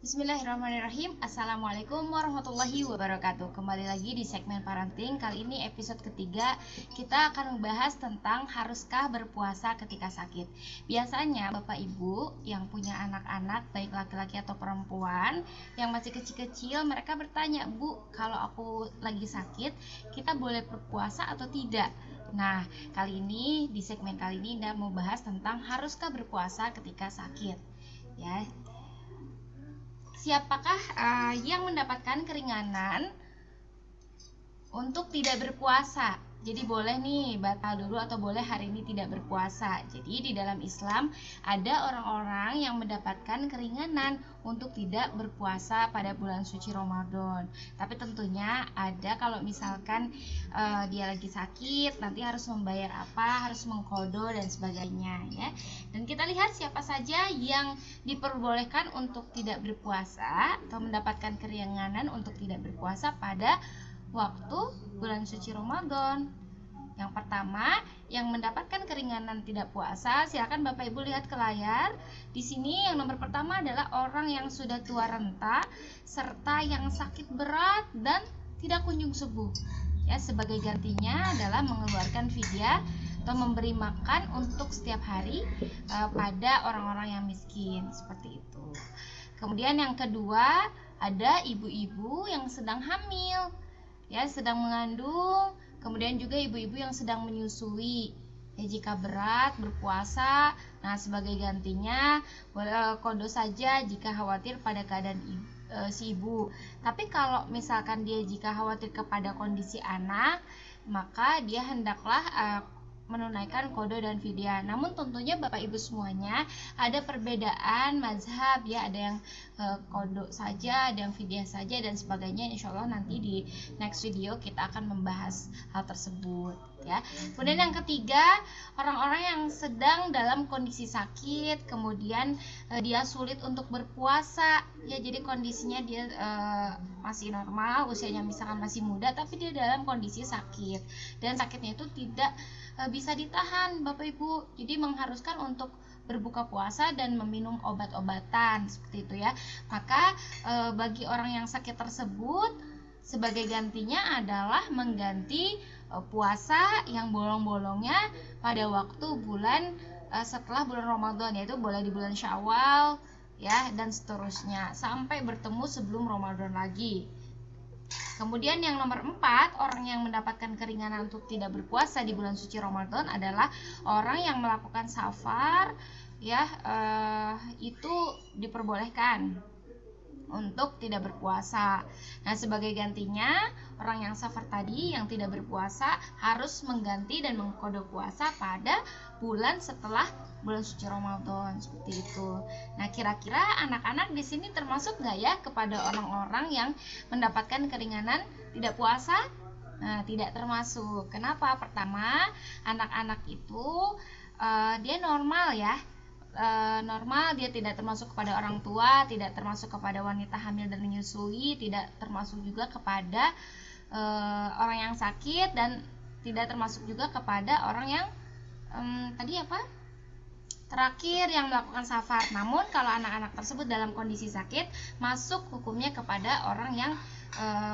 Bismillahirrahmanirrahim. Assalamualaikum warahmatullahi wabarakatuh. Kembali lagi di segmen parenting. Kali ini episode ketiga. Kita akan membahas tentang haruskah berpuasa ketika sakit. Biasanya Bapak Ibu yang punya anak-anak, baik laki-laki atau perempuan, yang masih kecil-kecil, mereka bertanya, "Bu, kalau aku lagi sakit, kita boleh berpuasa atau tidak?" Nah, kali ini di segmen kali ini Indah mau bahas tentang haruskah berpuasa ketika sakit. Ya, siapakah yang mendapatkan keringanan untuk tidak berpuasa? Jadi boleh nih batal dulu atau boleh hari ini tidak berpuasa. Jadi di dalam Islam ada orang-orang yang mendapatkan keringanan untuk tidak berpuasa pada bulan suci Ramadan. Tapi tentunya ada kalau misalkan dia lagi sakit, nanti harus membayar apa, harus mengqadha dan sebagainya ya. Dan kita lihat siapa saja yang diperbolehkan untuk tidak berpuasa atau mendapatkan keringanan untuk tidak berpuasa pada waktu bulan suci Ramadan. Yang pertama, yang mendapatkan keringanan tidak puasa, silakan Bapak Ibu lihat ke layar. Di sini yang nomor pertama adalah orang yang sudah tua renta serta yang sakit berat dan tidak kunjung sembuh. Ya, sebagai gantinya adalah mengeluarkan fidyah atau memberi makan untuk setiap hari pada orang-orang yang miskin, seperti itu. Kemudian yang kedua, ada ibu-ibu yang sedang hamil, ya, sedang mengandung, kemudian juga ibu-ibu yang sedang menyusui. Ya, jika berat berpuasa, nah sebagai gantinya boleh qadha saja jika khawatir pada keadaan si ibu. Tapi kalau misalkan dia jika khawatir kepada kondisi anak, maka dia hendaklah menunaikan qadha dan fidyah. Namun tentunya Bapak Ibu semuanya ada perbedaan mazhab ya, ada yang qadha saja, ada yang fidyah saja dan sebagainya. Insya Allah nanti di next video kita akan membahas hal tersebut ya. Kemudian yang ketiga, orang-orang yang sedang dalam kondisi sakit, kemudian dia sulit untuk berpuasa ya, jadi kondisinya dia masih normal, usianya misalkan masih muda, tapi dia dalam kondisi sakit dan sakitnya itu tidak bisa ditahan Bapak Ibu, jadi mengharuskan untuk berbuka puasa dan meminum obat-obatan seperti itu ya. Maka bagi orang yang sakit tersebut, sebagai gantinya adalah mengganti puasa yang bolong-bolongnya pada waktu bulan setelah bulan Ramadan, yaitu boleh di bulan Syawal ya, dan seterusnya sampai bertemu sebelum Ramadan lagi. Kemudian yang nomor 4, orang yang mendapatkan keringanan untuk tidak berpuasa di bulan suci Ramadan adalah orang yang melakukan safar ya, itu diperbolehkan untuk tidak berpuasa. Nah, sebagai gantinya orang yang safar tadi yang tidak berpuasa harus mengganti dan mengqadha puasa pada bulan setelah bulan suci Ramadan, seperti itu. Nah, kira-kira anak-anak di sini termasuk nggak ya kepada orang-orang yang mendapatkan keringanan tidak puasa? Nah, tidak termasuk. Kenapa? Pertama, anak-anak itu dia normal ya, normal, dia tidak termasuk kepada orang tua, tidak termasuk kepada wanita hamil dan menyusui, tidak termasuk juga kepada orang yang sakit, dan tidak termasuk juga kepada orang yang tadi apa? Terakhir yang melakukan safar. Namun kalau anak-anak tersebut dalam kondisi sakit, masuk hukumnya kepada orang yang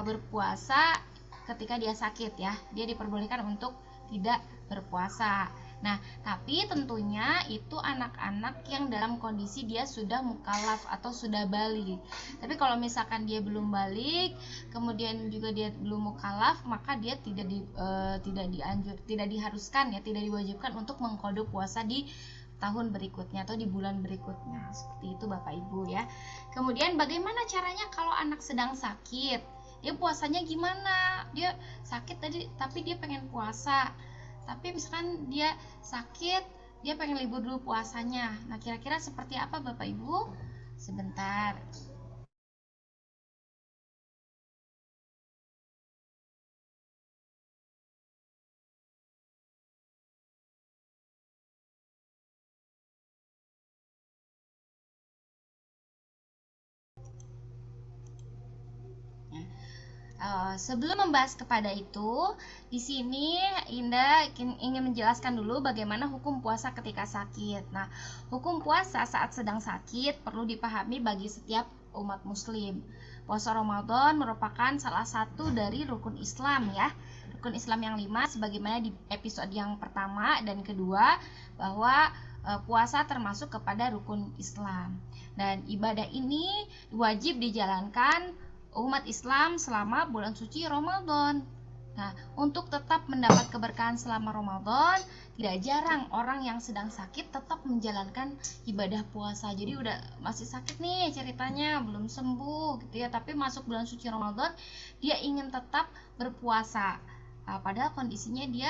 berpuasa ketika dia sakit ya. Dia diperbolehkan untuk tidak berpuasa. Nah, tapi tentunya itu anak-anak yang dalam kondisi dia sudah mukallaf atau sudah balik. Tapi kalau misalkan dia belum balik, kemudian juga dia belum mukallaf, maka dia tidak diharuskan ya, tidak diwajibkan untuk mengqadha puasa di tahun berikutnya atau di bulan berikutnya. Seperti itu Bapak Ibu ya. Kemudian bagaimana caranya kalau anak sedang sakit? Dia puasanya gimana? Dia sakit tadi tapi dia pengen puasa. Tapi misalkan dia sakit, dia pengen libur dulu puasanya. Nah, kira-kira seperti apa Bapak Ibu? Sebentar. Sebelum membahas kepada itu, di sini Indah ingin menjelaskan dulu bagaimana hukum puasa ketika sakit. Nah, hukum puasa saat sedang sakit perlu dipahami bagi setiap umat muslim. Puasa Ramadan merupakan salah satu dari rukun Islam ya. Rukun Islam yang 5 sebagaimana di episode yang pertama dan kedua, bahwa puasa termasuk kepada rukun Islam. Dan ibadah ini wajib dijalankan umat Islam selama bulan suci Ramadan. Nah, untuk tetap mendapat keberkahan selama Ramadan, tidak jarang orang yang sedang sakit tetap menjalankan ibadah puasa. Jadi udah masih sakit nih ceritanya, belum sembuh gitu ya, tapi masuk bulan suci Ramadan dia ingin tetap berpuasa. Padahal kondisinya dia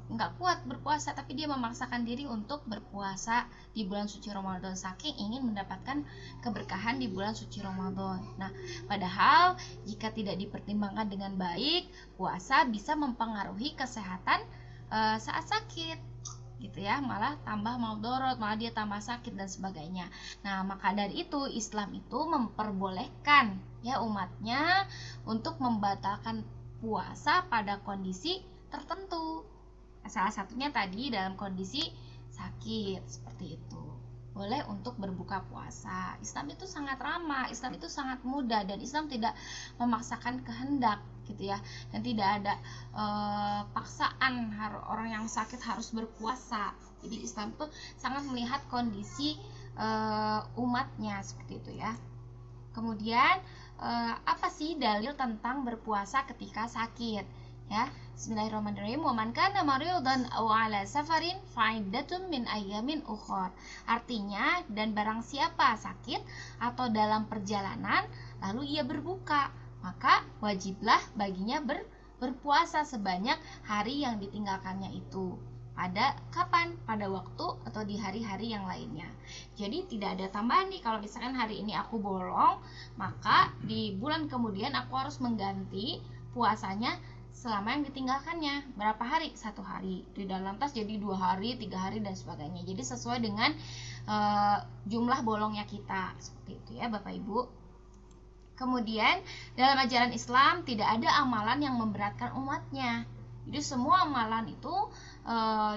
nggak kuat berpuasa, tapi dia memaksakan diri untuk berpuasa di bulan suci Ramadan saking ingin mendapatkan keberkahan di bulan suci Ramadan. Nah, padahal jika tidak dipertimbangkan dengan baik, puasa bisa mempengaruhi kesehatan saat sakit gitu ya, malah tambah maudorot, malah dia tambah sakit dan sebagainya. Nah, maka dari itu Islam itu memperbolehkan ya umatnya untuk membatalkan puasa pada kondisi tertentu. Salah satunya tadi dalam kondisi sakit seperti itu. Boleh untuk berbuka puasa. Islam itu sangat ramah, Islam itu sangat mudah, dan Islam tidak memaksakan kehendak gitu ya. Dan tidak ada paksaan orang yang sakit harus berpuasa. Jadi Islam itu sangat melihat kondisi umatnya seperti itu ya. Kemudian apa sih dalil tentang berpuasa ketika sakit? Ya, Bismillahirrahmanirrahim. Wa man kana maridan aw ala safarin fa'iddatun min ayyamin ukhra. Artinya, dan barang siapa sakit atau dalam perjalanan lalu ia berbuka, maka wajiblah baginya berpuasa sebanyak hari yang ditinggalkannya itu. Pada kapan? Pada waktu atau di hari-hari yang lainnya. Jadi tidak ada tambahan nih, kalau misalkan hari ini aku bolong, maka di bulan kemudian aku harus mengganti puasanya selama yang ditinggalkannya. Berapa hari? 1 hari. Tidak lantas jadi 2 hari, 3 hari dan sebagainya. Jadi sesuai dengan jumlah bolongnya kita. Seperti itu ya Bapak Ibu. Kemudian dalam ajaran Islam tidak ada amalan yang memberatkan umatnya. Jadi semua amalan itu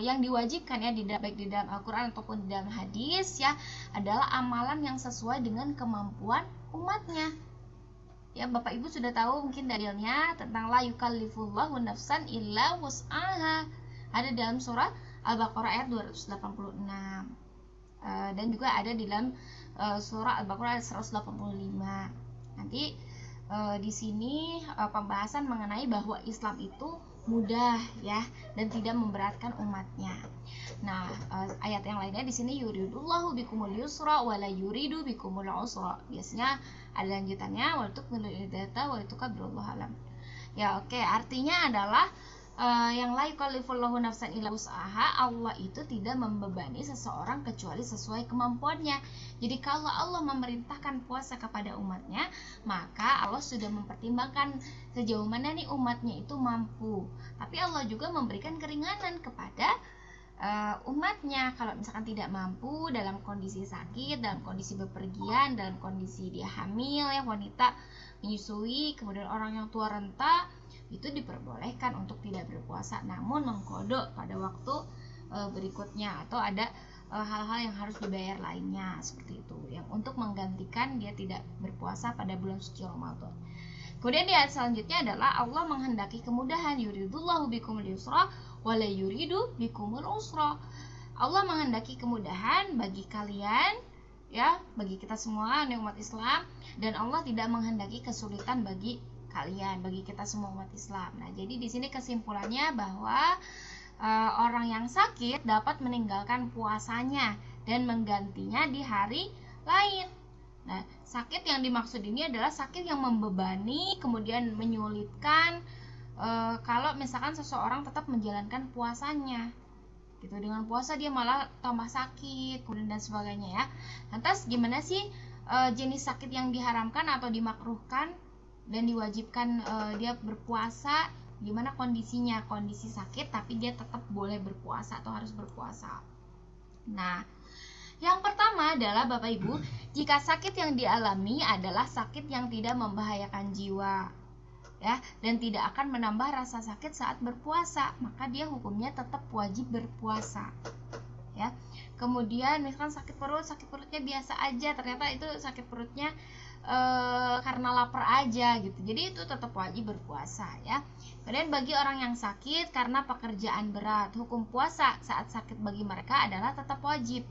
yang diwajibkan ya, baik di dalam Al-Quran ataupun di dalam hadis ya, adalah amalan yang sesuai dengan kemampuan umatnya. Ya, Bapak Ibu sudah tahu mungkin dalilnya tentang la yukallifullahu nafsan illa wus'aha. Ada dalam surah Al-Baqarah ayat 286. Dan juga ada di dalam surah Al-Baqarah ayat 185. Nanti di sini pembahasan mengenai bahwa Islam itu mudah ya, dan tidak memberatkan umatnya. Nah, ayat yang lainnya di sini yuridullahu bikumul yusra wala yuridu bikumul usra. Biasanya ada lanjutannya walitukmilul iddata walitukabbirullaha alam. Ya, oke, artinya adalah yang la yukallifullahu nafsan illa wus'aha, Allah itu tidak membebani seseorang kecuali sesuai kemampuannya. Jadi kalau Allah memerintahkan puasa kepada umatnya, maka Allah sudah mempertimbangkan sejauh mana nih umatnya itu mampu. Tapi Allah juga memberikan keringanan kepada umatnya. Kalau misalkan tidak mampu dalam kondisi sakit, dalam kondisi bepergian, dalam kondisi dia hamil ya, wanita menyusui, kemudian orang yang tua renta, itu diperbolehkan untuk tidak berpuasa, namun mengkodok pada waktu berikutnya, atau ada hal-hal yang harus dibayar lainnya seperti itu, yang untuk menggantikan dia tidak berpuasa pada bulan suci Ramadan. Kemudian di ayat selanjutnya adalah Allah menghendaki kemudahan, yuridullahu bikumul yusra wala yuridu bikumul usra. Allah menghendaki kemudahan bagi kalian ya, bagi kita semua umat Islam, dan Allah tidak menghendaki kesulitan bagi kalian, bagi kita semua umat Islam. Nah, jadi di sini kesimpulannya bahwa orang yang sakit dapat meninggalkan puasanya dan menggantinya di hari lain. Nah, sakit yang dimaksud ini adalah sakit yang membebani, kemudian menyulitkan kalau misalkan seseorang tetap menjalankan puasanya. Gitu, dengan puasa dia malah tambah sakit, kemudian dan sebagainya ya. Lantas gimana sih jenis sakit yang diharamkan atau dimakruhkan dan diwajibkan dia berpuasa? Gimana kondisinya? Kondisi sakit tapi dia tetap boleh berpuasa atau harus berpuasa. Nah, yang pertama adalah Bapak Ibu, jika sakit yang dialami adalah sakit yang tidak membahayakan jiwa ya, dan tidak akan menambah rasa sakit saat berpuasa, maka dia hukumnya tetap wajib berpuasa ya. Kemudian misalkan sakit perutnya biasa aja, ternyata itu sakit perutnya karena lapar aja gitu, jadi itu tetap wajib berpuasa ya. Kemudian bagi orang yang sakit karena pekerjaan berat, hukum puasa saat sakit bagi mereka adalah tetap wajib.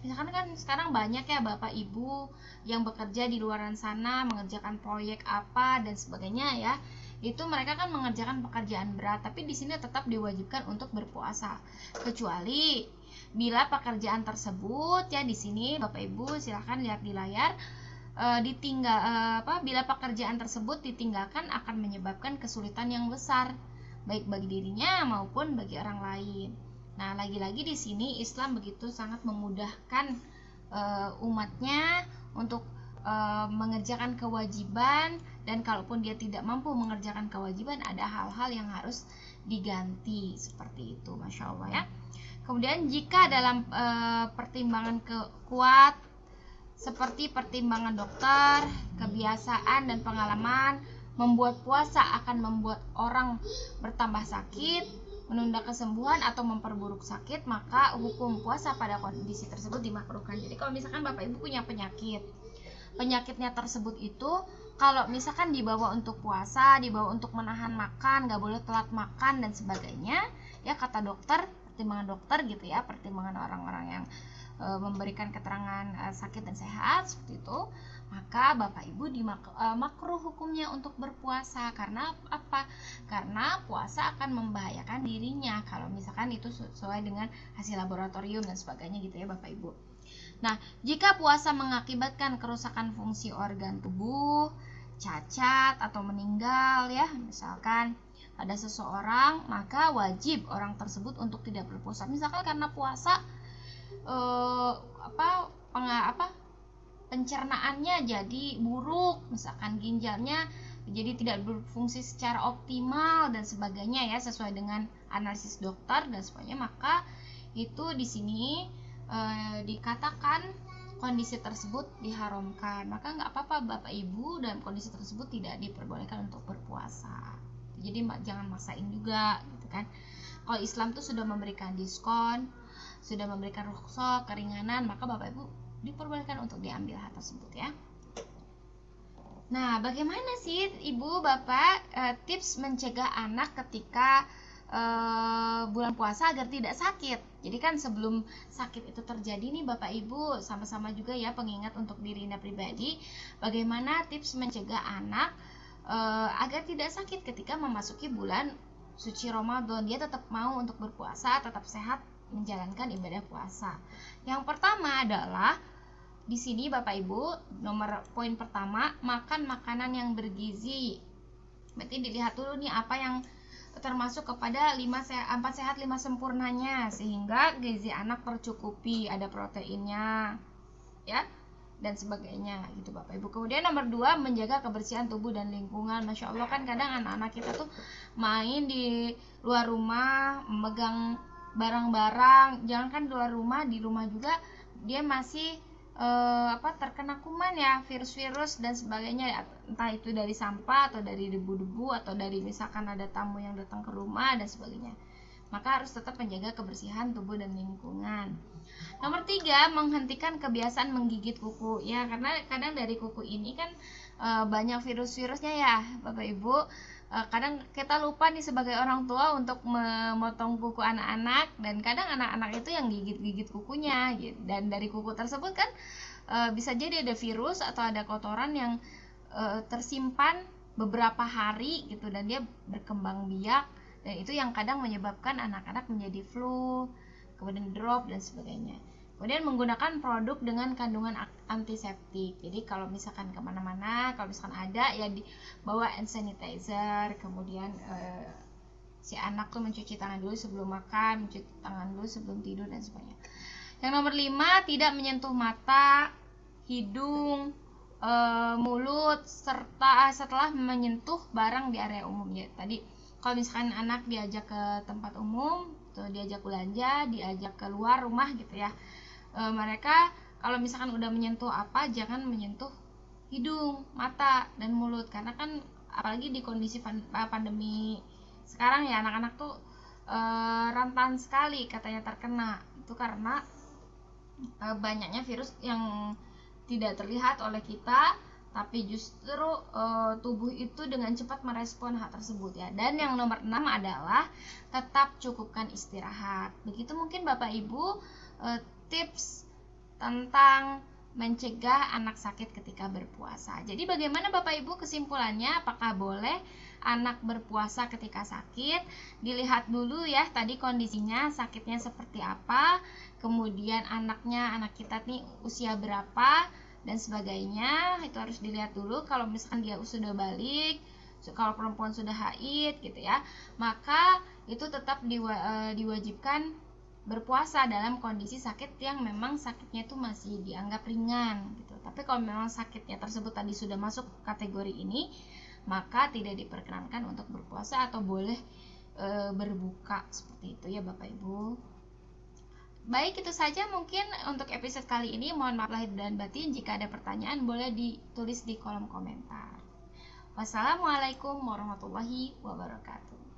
Misalkan kan sekarang banyak ya bapak ibu yang bekerja di luaran sana, mengerjakan proyek apa dan sebagainya ya, itu mereka kan mengerjakan pekerjaan berat, tapi di sini tetap diwajibkan untuk berpuasa, kecuali bila pekerjaan tersebut ya, di sini bapak ibu silahkan lihat di layar, bila pekerjaan tersebut ditinggalkan akan menyebabkan kesulitan yang besar baik bagi dirinya maupun bagi orang lain. Nah, lagi-lagi di sini Islam begitu sangat memudahkan umatnya untuk mengerjakan kewajiban, dan kalaupun dia tidak mampu mengerjakan kewajiban, ada hal-hal yang harus diganti seperti itu, Masya Allah ya. Kemudian jika dalam pertimbangan kuat seperti pertimbangan dokter, kebiasaan dan pengalaman membuat puasa akan membuat orang bertambah sakit, menunda kesembuhan atau memperburuk sakit, maka hukum puasa pada kondisi tersebut dimakruhkan. Jadi kalau misalkan bapak ibu punya penyakitnya tersebut itu, kalau misalkan dibawa untuk puasa, dibawa untuk menahan makan, nggak boleh telat makan dan sebagainya ya, kata dokter, pertimbangan dokter gitu ya, pertimbangan orang-orang yang memberikan keterangan sakit dan sehat seperti itu, maka bapak ibu makruh hukumnya untuk berpuasa. Karena apa? Karena puasa akan membahayakan dirinya kalau misalkan itu sesuai dengan hasil laboratorium dan sebagainya gitu ya bapak ibu. Nah, jika puasa mengakibatkan kerusakan fungsi organ tubuh, cacat atau meninggal ya, misalkan ada seseorang, maka wajib orang tersebut untuk tidak berpuasa. Misalkan karena puasa pencernaannya jadi buruk, misalkan ginjalnya jadi tidak berfungsi secara optimal dan sebagainya ya, sesuai dengan analisis dokter dan sebagainya, maka itu di sini dikatakan kondisi tersebut diharamkan. Maka nggak apa-apa bapak ibu dalam kondisi tersebut tidak diperbolehkan untuk berpuasa. Jadi jangan maksain juga gitu kan. Kalau Islam tuh sudah memberikan diskon, sudah memberikan rukhsah, keringanan, maka bapak ibu diperbolehkan untuk diambil hal tersebut ya. Nah, bagaimana sih ibu bapak tips mencegah anak ketika bulan puasa agar tidak sakit? Jadi kan sebelum sakit itu terjadi nih bapak ibu, sama-sama juga ya pengingat untuk diri anda pribadi, bagaimana tips mencegah anak agar tidak sakit ketika memasuki bulan suci Ramadan. Dia tetap mau untuk berpuasa, tetap sehat menjalankan ibadah puasa. Yang pertama adalah di sini bapak ibu, poin pertama, makan makanan yang bergizi. Berarti dilihat dulu nih apa yang termasuk kepada 4 sehat 5 sempurnanya, sehingga gizi anak tercukupi, ada proteinnya ya dan sebagainya gitu bapak ibu. Kemudian nomor 2, menjaga kebersihan tubuh dan lingkungan. Masya Allah kan kadang anak-anak kita tuh main di luar rumah, memegang barang-barang, jangankan di luar rumah, di rumah juga dia masih terkena kuman ya, virus-virus dan sebagainya, entah itu dari sampah atau dari debu-debu atau dari misalkan ada tamu yang datang ke rumah dan sebagainya. Maka harus tetap menjaga kebersihan tubuh dan lingkungan. Nomor 3, menghentikan kebiasaan menggigit kuku ya, karena kadang dari kuku ini kan banyak virus-virusnya ya bapak ibu. Kadang kita lupa nih sebagai orang tua untuk memotong kuku anak-anak, dan kadang anak-anak itu yang gigit-gigit kukunya gitu. Dan dari kuku tersebut kan bisa jadi ada virus atau ada kotoran yang tersimpan beberapa hari gitu, dan dia berkembang biak, dan itu yang kadang menyebabkan anak-anak menjadi flu, kemudian drop dan sebagainya. Kemudian menggunakan produk dengan kandungan antiseptik. Jadi kalau misalkan kemana-mana, kalau misalkan ada ya dibawa hand sanitizer. Kemudian si anak tuh mencuci tangan dulu sebelum makan, mencuci tangan dulu sebelum tidur dan sebagainya. Yang nomor 5, tidak menyentuh mata, hidung, mulut serta setelah menyentuh barang di area umum ya. Tadi kalau misalkan anak diajak ke tempat umum, tuh diajak belanja, diajak keluar rumah gitu ya, mereka kalau misalkan udah menyentuh apa, jangan menyentuh hidung, mata, dan mulut, karena kan apalagi di kondisi pandemi sekarang ya, anak-anak tuh rentan sekali katanya terkena. Itu karena banyaknya virus yang tidak terlihat oleh kita, tapi justru tubuh itu dengan cepat merespon hal tersebut ya. Dan yang nomor 6 adalah tetap cukupkan istirahat. Begitu mungkin Bapak Ibu tips tentang mencegah anak sakit ketika berpuasa. Jadi bagaimana Bapak Ibu kesimpulannya? Apakah boleh anak berpuasa ketika sakit? Dilihat dulu ya tadi kondisinya, sakitnya seperti apa, kemudian anak kita nih usia berapa dan sebagainya. Itu harus dilihat dulu. Kalau misalkan dia sudah balik, kalau perempuan sudah haid gitu ya, maka itu tetap diwajibkan berpuasa dalam kondisi sakit yang memang sakitnya itu masih dianggap ringan gitu. Tapi kalau memang sakitnya tersebut tadi sudah masuk kategori ini, maka tidak diperkenankan untuk berpuasa atau boleh berbuka seperti itu ya Bapak Ibu. Baik, itu saja mungkin untuk episode kali ini. Mohon maaf lahir dan batin. Jika ada pertanyaan boleh ditulis di kolom komentar. Wassalamualaikum warahmatullahi wabarakatuh.